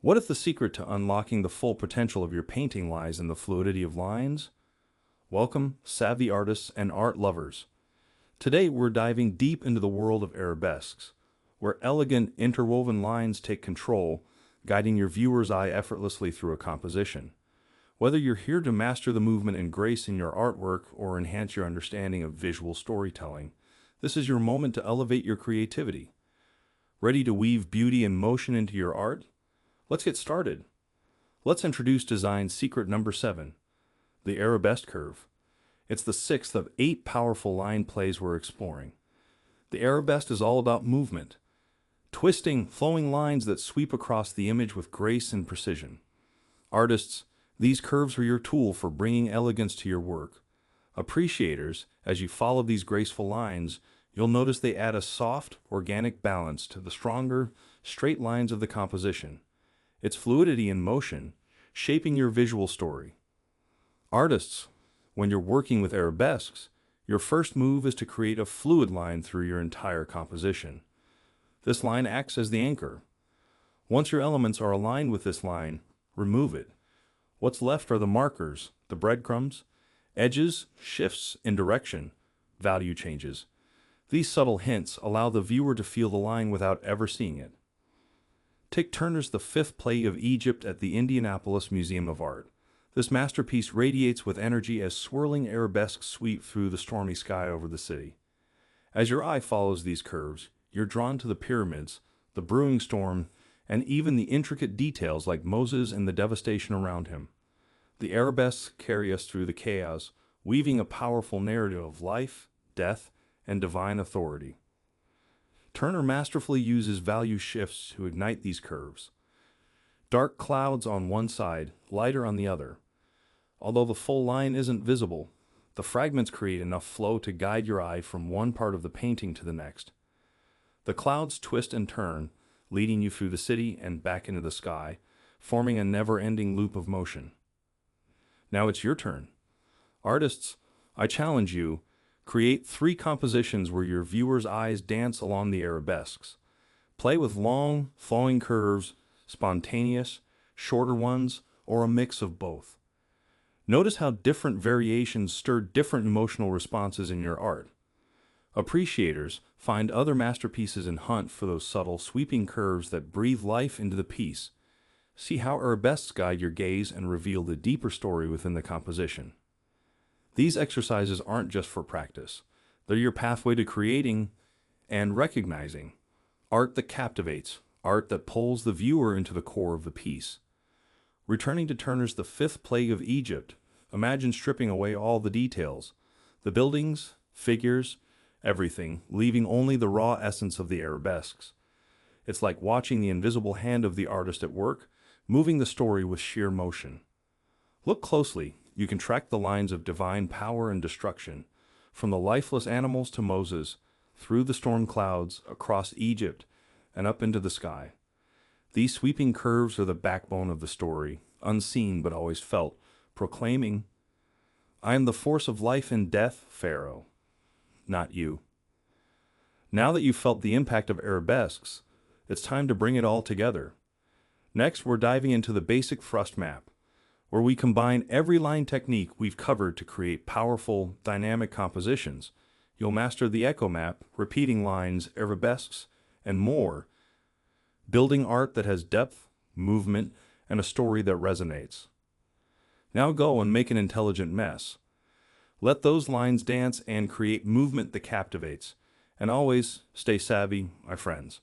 What if the secret to unlocking the full potential of your painting lies in the fluidity of lines? Welcome, savvy artists and art lovers. Today we're diving deep into the world of arabesques, where elegant interwoven lines take control, guiding your viewer's eye effortlessly through a composition. Whether you're here to master the movement and grace in your artwork or enhance your understanding of visual storytelling, this is your moment to elevate your creativity. Ready to weave beauty and motion into your art? Let's get started. Let's introduce design secret number 7, the arabesque curve. It's the sixth of 8 powerful line plays we're exploring. The arabesque is all about movement, twisting, flowing lines that sweep across the image with grace and precision. Artists, these curves are your tool for bringing elegance to your work. Appreciators, as you follow these graceful lines, you'll notice they add a soft, organic balance to the stronger, straight lines of the composition. It's fluidity in motion, shaping your visual story. Artists, when you're working with arabesques, your first move is to create a fluid line through your entire composition. This line acts as the anchor. Once your elements are aligned with this line, remove it. What's left are the markers, the breadcrumbs, edges, shifts in direction, value changes. These subtle hints allow the viewer to feel the line without ever seeing it. Take Turner's The Fifth Plague of Egypt at the Indianapolis Museum of Art. This masterpiece radiates with energy as swirling arabesques sweep through the stormy sky over the city. As your eye follows these curves, you're drawn to the pyramids, the brewing storm, and even the intricate details like Moses and the devastation around him. The arabesques carry us through the chaos, weaving a powerful narrative of life, death, and divine authority. Turner masterfully uses value shifts to ignite these curves. Dark clouds on one side, lighter on the other. Although the full line isn't visible, the fragments create enough flow to guide your eye from one part of the painting to the next. The clouds twist and turn, leading you through the city and back into the sky, forming a never-ending loop of motion. Now it's your turn. Artists, I challenge you, create 3 compositions where your viewer's eyes dance along the arabesques. Play with long, flowing curves, spontaneous, shorter ones, or a mix of both. Notice how different variations stir different emotional responses in your art. Appreciators, find other masterpieces and hunt for those subtle, sweeping curves that breathe life into the piece. See how arabesques guide your gaze and reveal the deeper story within the composition. These exercises aren't just for practice. They're your pathway to creating and recognizing art that captivates, art that pulls the viewer into the core of the piece. Returning to Turner's The Fifth Plague of Egypt, imagine stripping away all the details, the buildings, figures, everything, leaving only the raw essence of the arabesques. It's like watching the invisible hand of the artist at work, moving the story with sheer motion. Look closely. You can track the lines of divine power and destruction, from the lifeless animals to Moses, through the storm clouds, across Egypt, and up into the sky. These sweeping curves are the backbone of the story, unseen but always felt, proclaiming, "I am the force of life and death, Pharaoh, not you." Now that you've felt the impact of arabesques, it's time to bring it all together. Next, we're diving into the basic thrust map, where we combine every line technique we've covered to create powerful, dynamic compositions. You'll master the echo map, repeating lines, arabesques, and more, building art that has depth, movement, and a story that resonates. Now go and make an intelligent mess. Let those lines dance and create movement that captivates. And always stay savvy, my friends.